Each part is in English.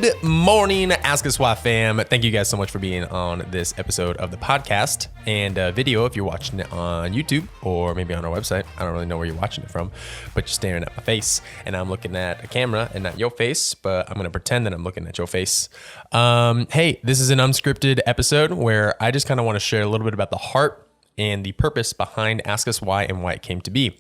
Good morning, Ask Us Why fam. Thank you guys so much for being on this episode of the podcast and video if you're watching it on YouTube or maybe on our website. I don't really know where you're watching it from, but you're staring at my face and I'm looking at a camera and not your face, but I'm going to pretend that I'm looking at your face. Hey, this is an unscripted episode where I just kind of want to share a little bit about the heart and the purpose behind Ask Us Why and why it came to be.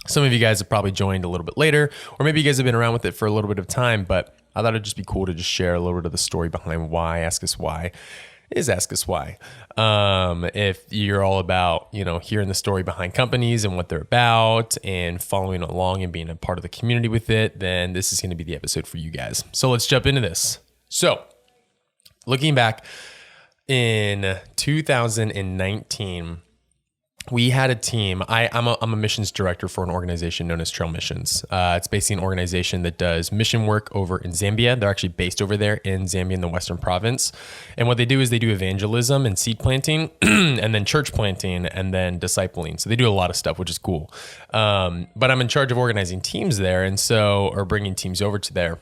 Some of you guys have probably joined a little bit later, or maybe you guys have been around with it for a little bit of time, but I thought it'd just be cool to just share a little bit of the story behind why Ask Us Why is Ask Us Why. If you're all about, hearing the story behind companies and what they're about and following along and being a part of the community with it, then this is going to be the episode for you guys. So let's jump into this. So looking back in 2019, we had a team. I'm a missions director for an organization known as Trail Missions. It's basically an organization that does mission work over in Zambia. They're actually based over there in Zambia in the Western Province. And what they do is they do evangelism and seed planting and then church planting and then discipling. So they do a lot of stuff, which is cool. But I'm in charge of organizing teams there or bringing teams over to there.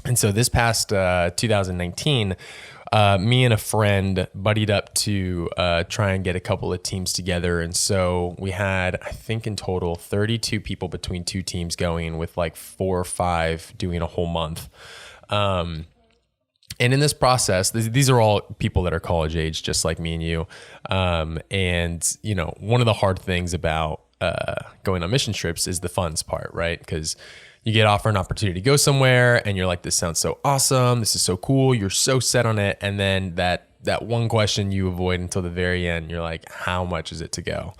And so this past 2019, me and a friend buddied up to try and get a couple of teams together. And so we had, I think in total, 32 people between two teams going with like 4 or 5 doing a whole month. And in this process, these are all people that are college age, just like me and you. And, one of the hard things about going on mission trips is the funds part, right? Because you get offered an opportunity to go somewhere and you're like, this sounds so awesome. This is so cool. You're so set on it. And then that one question you avoid until the very end, you're like, how much is it to go?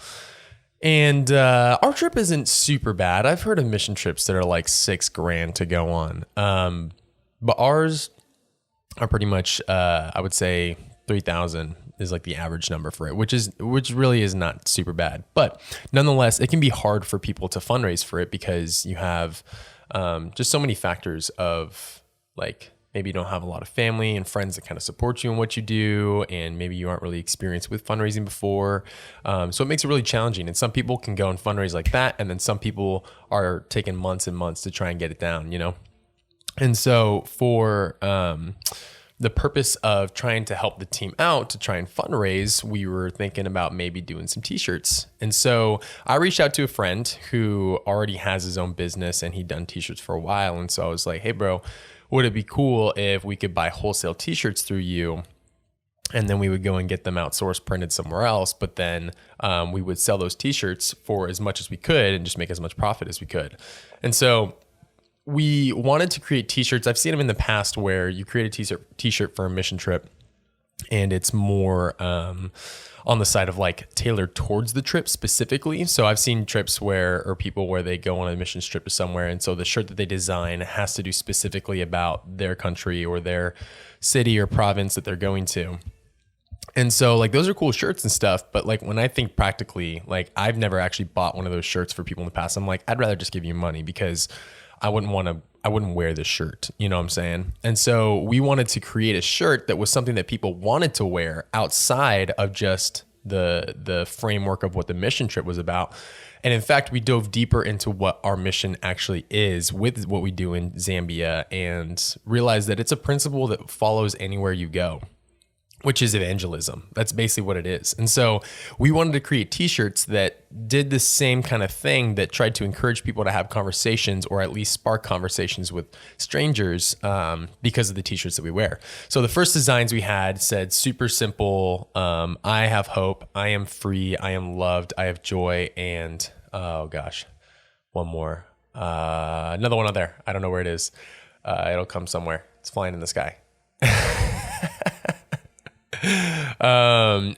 And our trip isn't super bad. I've heard of mission trips that are like $6,000 to go on. But ours are pretty much, I would say 3,000 is like the average number for it, which really is not super bad. But nonetheless, it can be hard for people to fundraise for it because you have just so many factors of like, maybe you don't have a lot of family and friends that kind of support you in what you do. And maybe you aren't really experienced with fundraising before. So it makes it really challenging. And some people can go and fundraise like that. And then some people are taking months and months to try and get it down, And so for the purpose of trying to help the team out to try and fundraise, we were thinking about maybe doing some t-shirts. And so I reached out to a friend who already has his own business and he'd done t-shirts for a while. And so I was like, hey bro, would it be cool if we could buy wholesale t-shirts through you? And then we would go and get them outsourced, printed somewhere else. But then we would sell those t-shirts for as much as we could and just make as much profit as we could. And so we wanted to create t-shirts. I've seen them in the past where you create a t-shirt for a mission trip and it's more on the side of like tailored towards the trip specifically. So I've seen trips or people where they go on a mission trip to somewhere. And so the shirt that they design has to do specifically about their country or their city or province that they're going to. And so like those are cool shirts and stuff, but like when I think practically, like I've never actually bought one of those shirts for people in the past. I'm like, I'd rather just give you money because I wouldn't wear this shirt. You know what I'm saying? And so we wanted to create a shirt that was something that people wanted to wear outside of just the framework of what the mission trip was about. And in fact, we dove deeper into what our mission actually is with what we do in Zambia and realized that it's a principle that follows anywhere you go, which is evangelism. That's basically what it is. And so we wanted to create t-shirts that did the same kind of thing, that tried to encourage people to have conversations or at least spark conversations with strangers because of the t-shirts that we wear. So the first designs we had said super simple, I have hope, I am free, I am loved, I have joy, and one more. Another one out there. I don't know where it is. It'll come somewhere. It's flying in the sky.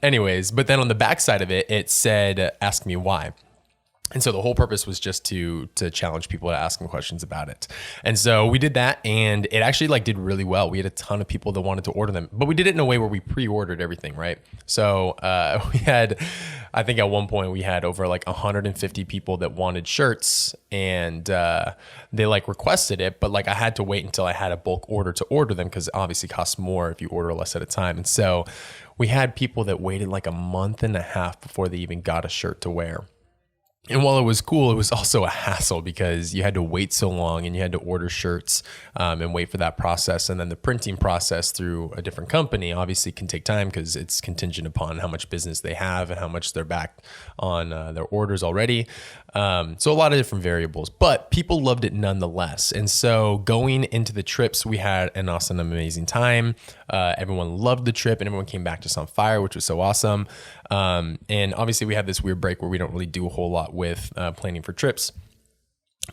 Anyways, but then on the back side of it, it said, ask me why. And so the whole purpose was just to challenge people to ask them questions about it. And so we did that and it actually did really well. We had a ton of people that wanted to order them, but we did it in a way where we pre-ordered everything, right? So we had, I think at one point we had over 150 people that wanted shirts and they requested it, but I had to wait until I had a bulk order to order them because it obviously costs more if you order less at a time. And so we had people that waited a month and a half before they even got a shirt to wear. And while it was cool, it was also a hassle because you had to wait so long and you had to order shirts and wait for that process. And then the printing process through a different company obviously can take time because it's contingent upon how much business they have and how much they're backed on their orders already. So a lot of different variables, but people loved it nonetheless. And so going into the trips, we had an awesome, amazing time. Everyone loved the trip and everyone came back just on fire, which was so awesome. And obviously we had this weird break where we don't really do a whole lot with planning for trips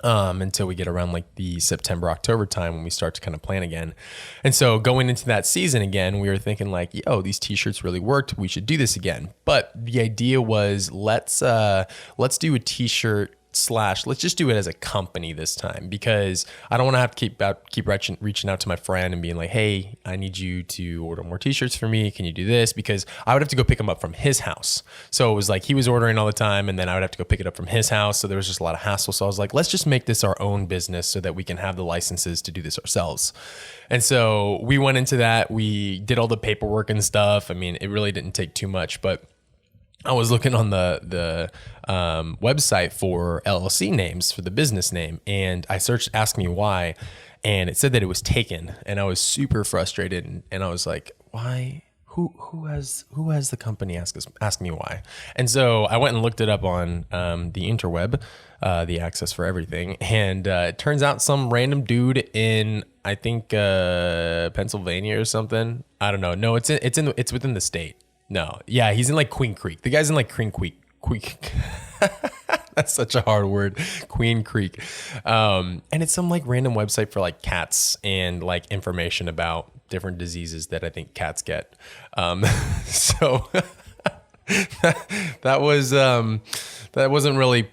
until we get around like the September, October time when we start to kind of plan again. And so going into that season again, we were thinking like, yo, these t-shirts really worked. We should do this again. But the idea was let's do a t-shirt / let's just do it as a company this time, because I don't want to have to keep reaching out to my friend and being like, hey, I need you to order more t-shirts for me. Can you do this? Because I would have to go pick them up from his house. So it was like he was ordering all the time and then I would have to go pick it up from his house. So there was just a lot of hassle. So I was like, let's just make this our own business so that we can have the licenses to do this ourselves. And so we went into that. We did all the paperwork and stuff. I mean, it really didn't take too much, but I was looking on the website for LLC names for the business name, and I searched "Ask Me Why," and it said that it was taken, and I was super frustrated, and I was like, "Why? Who has the company ask me why?" And so I went and looked it up on the interweb, the access for everything, and it turns out some random dude in I think Pennsylvania or something. I don't know. No, it's within the state. No, yeah, he's in like Queen Creek. The guy's in like Queen Creek. That's such a hard word. Queen Creek. And it's some like random website for like cats and like information about different diseases that I think cats get. So that wasn't really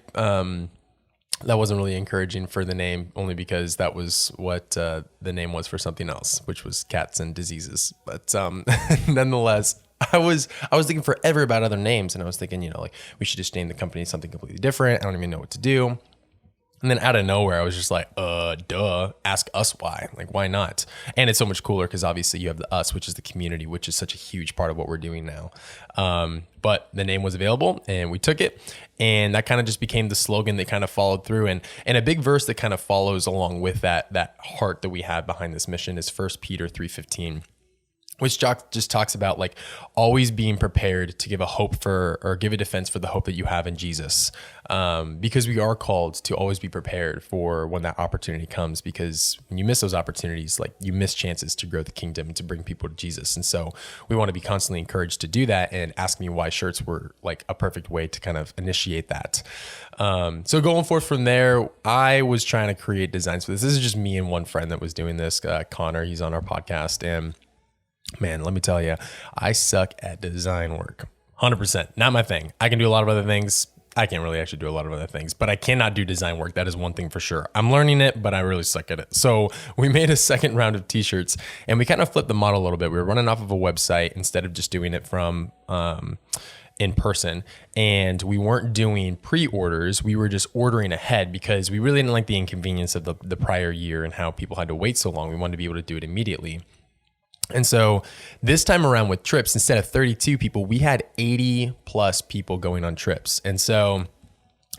encouraging for the name, only because that was what the name was for something else, which was cats and diseases. But nonetheless, I was thinking forever about other names, and I was thinking, like we should just name the company something completely different. I don't even know what to do. And then out of nowhere, I was just like, duh, ask us why. Like, why not? And it's so much cooler because obviously you have the us, which is the community, which is such a huge part of what we're doing now. But the name was available and we took it. And that kind of just became the slogan that kind of followed through. And a big verse that kind of follows along with that heart that we have behind this mission is 1 Peter 3:15. Which just talks about like always being prepared to give a hope for, or give a defense for the hope that you have in Jesus. Because we are called to always be prepared for when that opportunity comes, because when you miss those opportunities, like you miss chances to grow the kingdom and to bring people to Jesus. And so we want to be constantly encouraged to do that, and Ask Me Why shirts were like a perfect way to kind of initiate that. So going forth from there, I was trying to create designs for this. This is just me and one friend that was doing this, Connor, he's on our podcast, and man, let me tell you, I suck at design work. 100%. Not my thing. I can do a lot of other things. I can't really actually do a lot of other things, but I cannot do design work. That is one thing for sure. I'm learning it, but I really suck at it. So we made a second round of t-shirts, and we kind of flipped the model a little bit. We were running off of a website instead of just doing it from in person, and we weren't doing pre-orders. We were just ordering ahead because we really didn't like the inconvenience of the prior year and how people had to wait so long. We wanted to be able to do it immediately. And so this time around with trips, instead of 32 people, we had 80 plus people going on trips. And so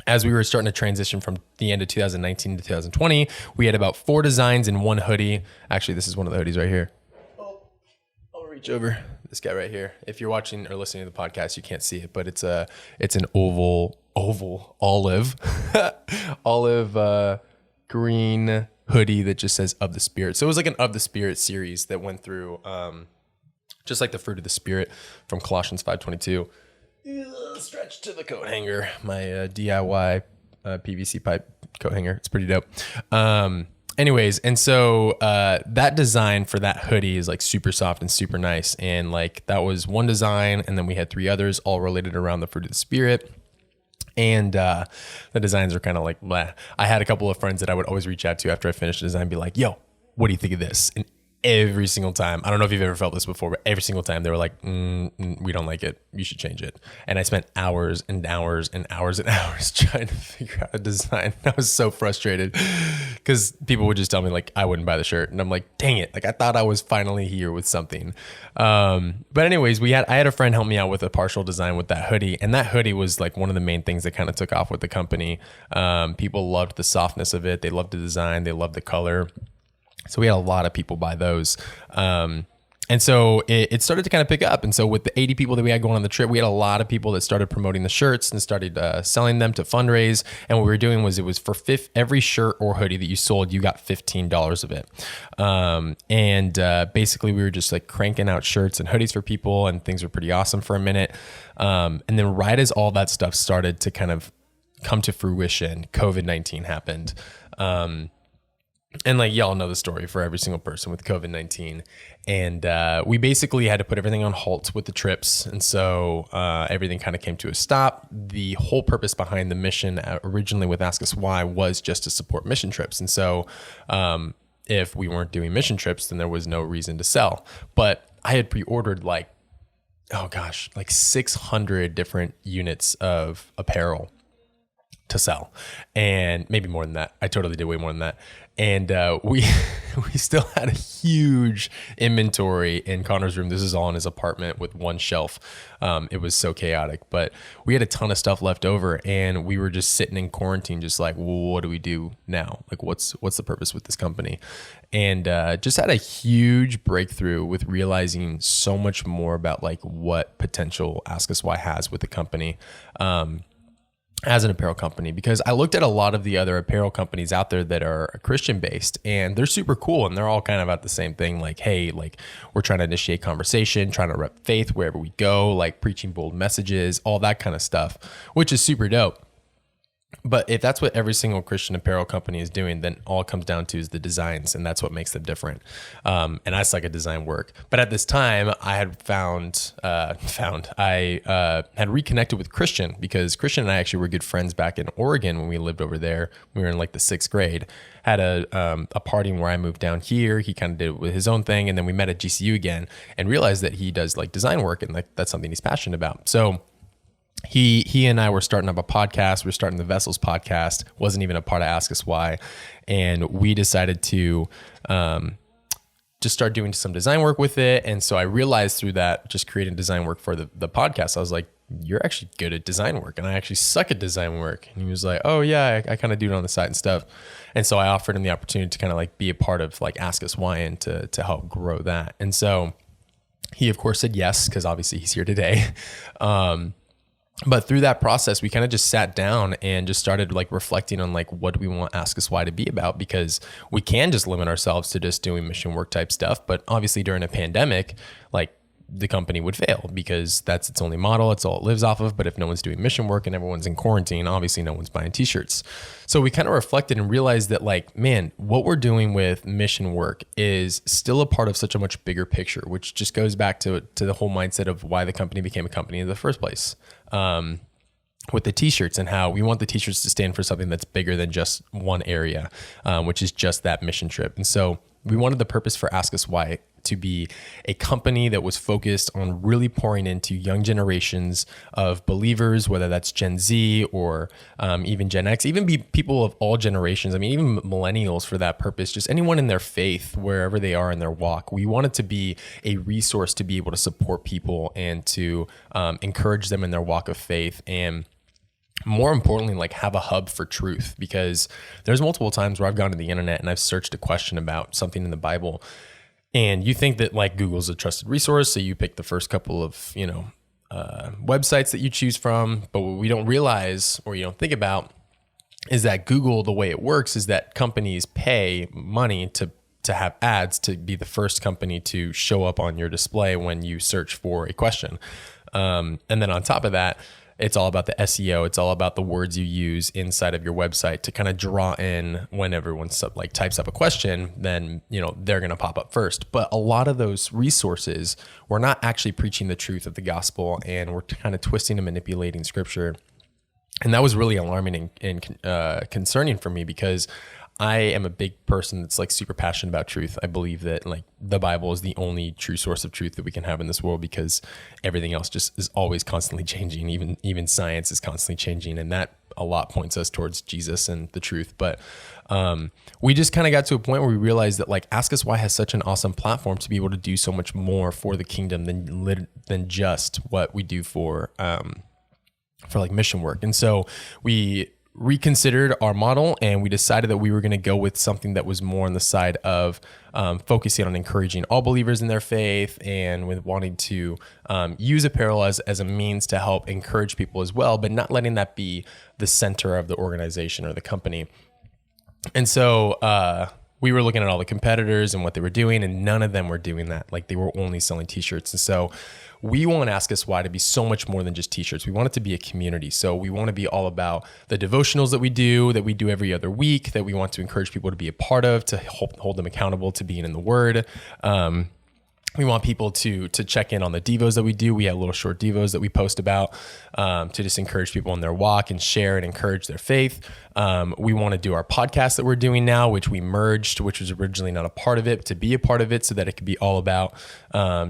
as we were starting to transition from the end of 2019 to 2020, we had about 4 designs in one hoodie. Actually, this is one of the hoodies right here. I'll reach over. This guy right here. If you're watching or listening to the podcast, you can't see it, but it's an oval olive green hoodie that just says "of the Spirit." So it was like an "of the Spirit" series that went through just like the fruit of the Spirit from Colossians 5:22. Stretch to the coat hanger, my DIY PVC pipe coat hanger. It's pretty dope. Anyways, and so that design for that hoodie is like super soft and super nice. And like that was one design, and then we had 3 others all related around the fruit of the Spirit. And the designs are kind of like, blah. I had a couple of friends that I would always reach out to after I finished the design and be like, yo, what do you think of this? And every single time. I don't know if you've ever felt this before, but every single time they were like, we don't like it. You should change it. And I spent hours and hours and hours and hours trying to figure out a design. I was so frustrated because people would just tell me like, I wouldn't buy the shirt. And I'm like, dang it. Like I thought I was finally here with something. But anyways, I had a friend help me out with a partial design with that hoodie. And that hoodie was like one of the main things that kind of took off with the company. People loved the softness of it. They loved the design. They loved the color. So we had a lot of people buy those. And so it started to kind of pick up. And so with the 80 people that we had going on the trip, we had a lot of people that started promoting the shirts and started selling them to fundraise. And what we were doing was it was for every shirt or hoodie that you sold, you got $15 of it. Basically we were just like cranking out shirts and hoodies for people, and things were pretty awesome for a minute. And then right as all that stuff started to kind of come to fruition, COVID-19 happened. And like y'all know the story for every single person with COVID-19. And we basically had to put everything on halt with the trips. And so everything kind of came to a stop. The whole purpose behind the mission originally with Ask Us Why was just to support mission trips. And so if we weren't doing mission trips, then there was no reason to sell. But I had pre-ordered like 600 different units of apparel to sell, and maybe more than that. I totally did way more than that. And we still had a huge inventory in Connor's room. This is all in his apartment with one shelf. It was so chaotic, but we had a ton of stuff left over, and we were just sitting in quarantine, just like, well, what do we do now? Like, what's the purpose with this company? And just had a huge breakthrough with realizing so much more about like what potential Ask Us Why has with the company. As an apparel company, because I looked at a lot of the other apparel companies out there that are Christian based, and they're super cool, and they're all kind of about the same thing. Like, hey, like we're trying to initiate conversation, trying to rep faith wherever we go, like preaching bold messages, all that kind of stuff, which is super dope. But if that's what every single Christian apparel company is doing, then all it comes down to is the designs, and that's what makes them different. And I suck at design work. But at this time, I had had reconnected with Christian, because Christian and I actually were good friends back in Oregon when we lived over there. We were in like the 6th grade. Had a party where I moved down here. He kind of did it with his own thing, and then we met at GCU again and realized that he does like design work, and like that's something he's passionate about. So he and I were starting up a podcast. We're starting the Vessels podcast. Wasn't even a part of Ask Us Why. And we decided to just start doing some design work with it. And so I realized through that, just creating design work for the podcast, I was like, you're actually good at design work, and I actually suck at design work. And he was like, oh yeah, I kind of do it on the side and stuff. And so I offered him the opportunity to kind of like be a part of like Ask Us Why and to help grow that. And so he of course said yes, because obviously he's here today. But through that process, we kind of just sat down and just started like reflecting on like, what do we want Ask Us Why to be about? Because we can just limit ourselves to just doing mission work type stuff. But obviously during a pandemic, like the company would fail, because that's its only model. It's all it lives off of. But if no one's doing mission work and everyone's in quarantine, obviously no one's buying t-shirts. So we kind of reflected and realized that like, man, what we're doing with mission work is still a part of such a much bigger picture, which just goes back to the whole mindset of why the company became a company in the first place. With the t-shirts, and how we want the t-shirts to stand for something that's bigger than just one area, which is just that mission trip. And so we wanted the purpose for Ask Us Why to be a company that was focused on really pouring into young generations of believers, whether that's Gen Z or even Gen X, even be people of all generations. I mean, even millennials for that purpose, just anyone in their faith, wherever they are in their walk. We wanted to be a resource to be able to support people and to encourage them in their walk of faith, and more importantly, like have a hub for truth, because there's multiple times where I've gone to the internet and I've searched a question about something in the Bible, and you think that like Google's a trusted resource, so you pick the first couple of, websites that you choose from. But what we don't realize, or you don't think about, is that Google, the way it works is that companies pay money to have ads to be the first company to show up on your display when you search for a question. And then on top of that, it's all about the SEO. It's all about the words you use inside of your website to kind of draw in when everyone like types up a question, then, they're going to pop up first. But a lot of those resources, we're not actually preaching the truth of the gospel, and we're kind of twisting and manipulating scripture. And that was really alarming and concerning for me, because I am a big person that's like super passionate about truth. I believe that like the Bible is the only true source of truth that we can have in this world, because everything else just is always constantly changing. Even science is constantly changing, and that a lot points us towards Jesus and the truth. But we just kind of got to a point where we realized that like Ask Us Why has such an awesome platform to be able to do so much more for the kingdom than just what we do for like mission work. And so we reconsidered our model, and we decided that we were going to go with something that was more on the side of focusing on encouraging all believers in their faith, and with wanting to use apparel as a means to help encourage people as well, but not letting that be the center of the organization or the company. And so we were looking at all the competitors and what they were doing, and none of them were doing that. Like, they were only selling t-shirts. And so we want Ask Us Why to be so much more than just t-shirts. We want it to be a community. So we want to be all about the devotionals that we do every other week, that we want to encourage people to be a part of, to hold them accountable to being in the Word. We want people to check in on the devos that we do. We have little short devos that we post about to just encourage people in their walk and share and encourage their faith. We want to do our podcast that we're doing now, which we merged, which was originally not a part of it, to be a part of it, so that it could be all about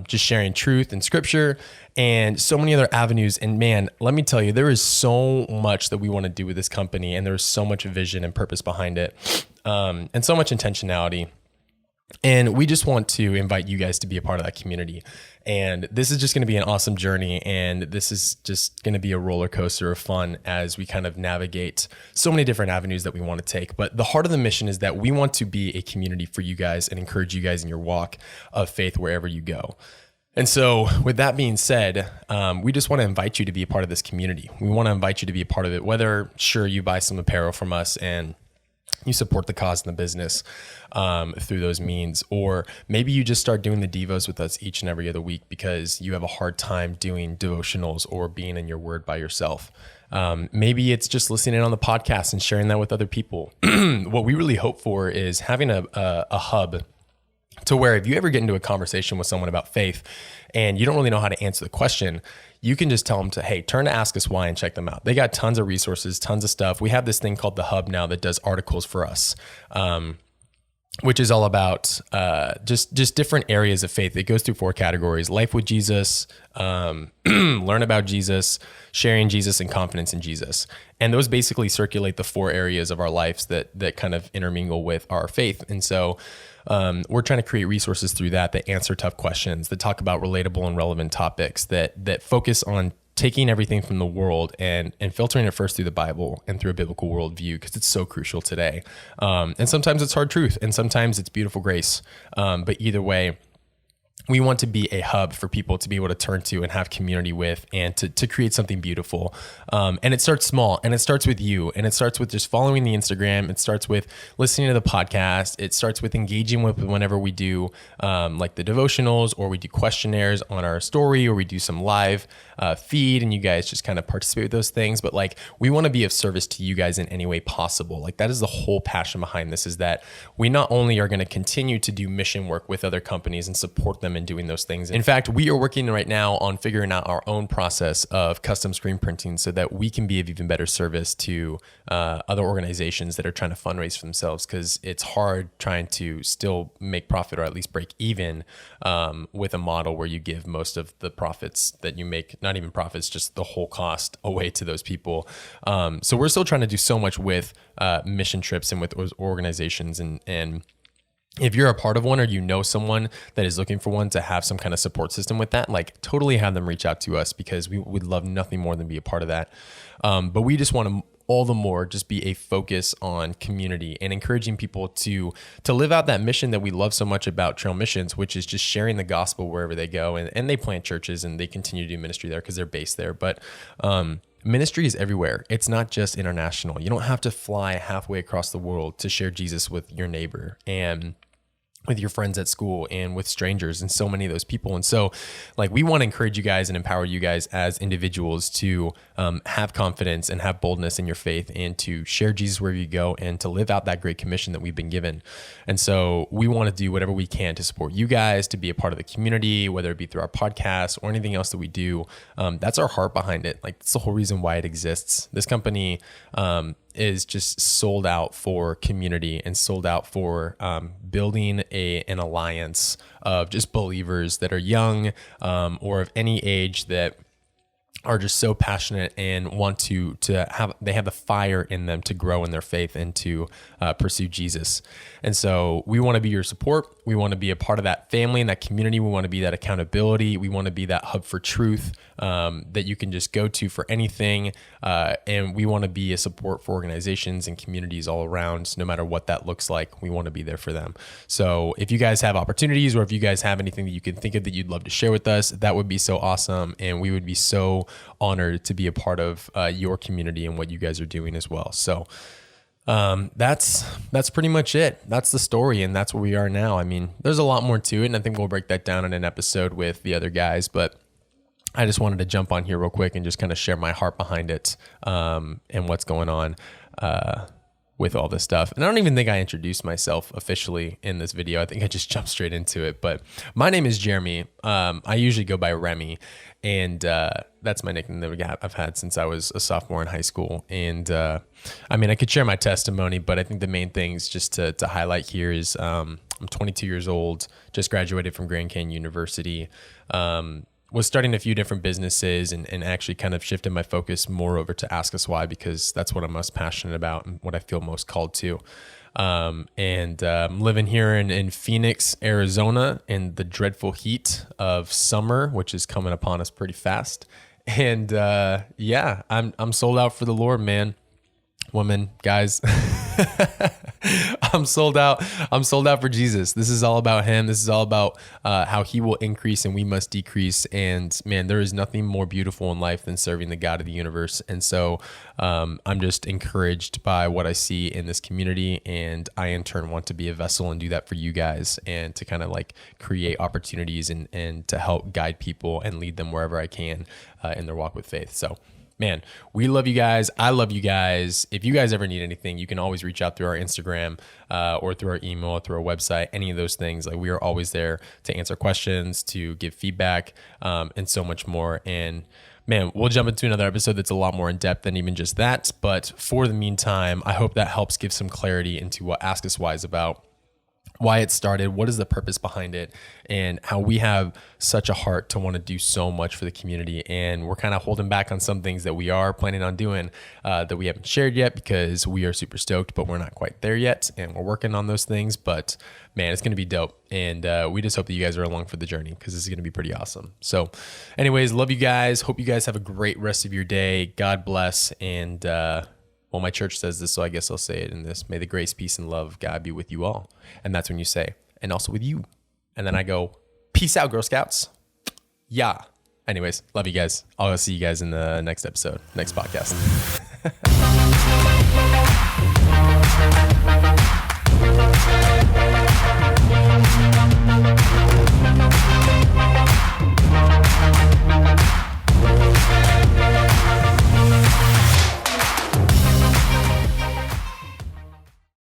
just sharing truth and scripture and so many other avenues. And man, let me tell you, there is so much that we want to do with this company, and there's so much vision and purpose behind it, and so much intentionality. And we just want to invite you guys to be a part of that community. And this is just going to be an awesome journey. And this is just going to be a roller coaster of fun as we kind of navigate so many different avenues that we want to take. But the heart of the mission is that we want to be a community for you guys and encourage you guys in your walk of faith wherever you go. And so with that being said, we just want to invite you to be a part of this community. We want to invite you to be a part of it, whether, sure, you buy some apparel from us and you support the cause and the business through those means, or maybe you just start doing the devos with us each and every other week because you have a hard time doing devotionals or being in your Word by yourself. Maybe it's just listening on the podcast and sharing that with other people. What we really hope for is having a hub to where if you ever get into a conversation with someone about faith and you don't really know how to answer the question, you can just tell them to, hey, turn to Ask Us Why and check them out. They got tons of resources, tons of stuff. We have this thing called the Hub now that does articles for us, which is all about just different areas of faith. It goes through 4 categories: life with Jesus, learn about Jesus, sharing Jesus, and confidence in Jesus. And those basically circulate the 4 areas of our lives that kind of intermingle with our faith. And so we're trying to create resources through that answer tough questions, that talk about relatable and relevant topics, that focus on taking everything from the world and filtering it first through the Bible and through a biblical worldview, because it's so crucial today. And sometimes it's hard truth, and sometimes it's beautiful grace. But either way, we want to be a hub for people to be able to turn to and have community with, and to create something beautiful. And it starts small, and it starts with you, and it starts with just following the Instagram. It starts with listening to the podcast. It starts with engaging with whenever we do like the devotionals, or we do questionnaires on our story, or we do some live feed, and you guys just kind of participate with those things. But like, we want to be of service to you guys in any way possible. Like, that is the whole passion behind this, is that we not only are going to continue to do mission work with other companies and support them in doing those things. In fact, we are working right now on figuring out our own process of custom screen printing so that we can be of even better service to other organizations that are trying to fundraise for themselves, because it's hard trying to still make profit, or at least break even with a model where you give most of the profits that you make, not even profits, just the whole cost away to those people. So we're still trying to do so much with mission trips and with those organizations, and if you're a part of one, or you know someone that is looking for one, to have some kind of support system with that, like, totally have them reach out to us, because we would love nothing more than be a part of that. But we just want to all the more just be a focus on community and encouraging people to live out that mission that we love so much about Trail Missions, which is just sharing the gospel wherever they go. And they plant churches and they continue to do ministry there because they're based there. But ministry is everywhere. It's not just international. You don't have to fly halfway across the world to share Jesus with your neighbor and with your friends at school and with strangers and so many of those people. And so, like, we want to encourage you guys and empower you guys as individuals to have confidence and have boldness in your faith, and to share Jesus wherever you go, and to live out that great commission that we've been given. And so we want to do whatever we can to support you guys, to be a part of the community, whether it be through our podcast or anything else that we do. That's our heart behind it. Like, that's the whole reason why it exists. This company is just sold out for community and sold out for building an alliance of just believers that are young or of any age that are just so passionate and want to have the fire in them to grow in their faith and to pursue Jesus. And so we want to be your support. We want to be a part of that family and that community. We want to be that accountability. We want to be that hub for truth that you can just go to for anything. And we want to be a support for organizations and communities all around, no matter what that looks like. We want to be there for them. So if you guys have opportunities, or if you guys have anything that you can think of that you'd love to share with us, that would be so awesome. And we would be so honored to be a part of your community and what you guys are doing as well. So that's pretty much it. That's the story, and that's where we are now. I mean, there's a lot more to it, and I think we'll break that down in an episode with the other guys, but I just wanted to jump on here real quick and just kind of share my heart behind it and what's going on with all this stuff. And I don't even think I introduced myself officially in this video. I think I just jumped straight into it. But my name is Jeremy. I usually go by Remy, and that's my nickname that I've had since I was a sophomore in high school. And I mean, I could share my testimony, but I think the main things just to highlight here is I'm 22 years old, just graduated from Grand Canyon University. Was starting a few different businesses and actually kind of shifted my focus more over to Ask Us Why, because that's what I'm most passionate about and what I feel most called to. And I'm living here in Phoenix, Arizona, in the dreadful heat of summer, which is coming upon us pretty fast. And yeah, I'm sold out for the Lord, man. Women, guys, I'm sold out. I'm sold out for Jesus. This is all about him. This is all about how he will increase and we must decrease. And man, there is nothing more beautiful in life than serving the God of the universe. And so I'm just encouraged by what I see in this community. And I in turn want to be a vessel and do that for you guys, and to kind of like create opportunities and to help guide people and lead them wherever I can in their walk with faith. So man, we love you guys. I love you guys. If you guys ever need anything, you can always reach out through our Instagram or through our email, or through our website, any of those things. Like, we are always there to answer questions, to give feedback, and so much more. And man, we'll jump into another episode that's a lot more in depth than even just that. But for the meantime, I hope that helps give some clarity into what Ask Us Why is about, why it started, what is the purpose behind it, and how we have such a heart to want to do so much for the community. And we're kind of holding back on some things that we are planning on doing that we haven't shared yet, because we are super stoked, but we're not quite there yet. And we're working on those things, but man, it's going to be dope. And we just hope that you guys are along for the journey, because this is going to be pretty awesome. So anyways, love you guys. Hope you guys have a great rest of your day. God bless. And well, my church says this, so I guess I'll say it in this. May the grace, peace, and love of God be with you all. And that's when you say, and also with you. And then I go, peace out, Girl Scouts. Yeah. Anyways, love you guys. I'll see you guys in the next episode, next podcast.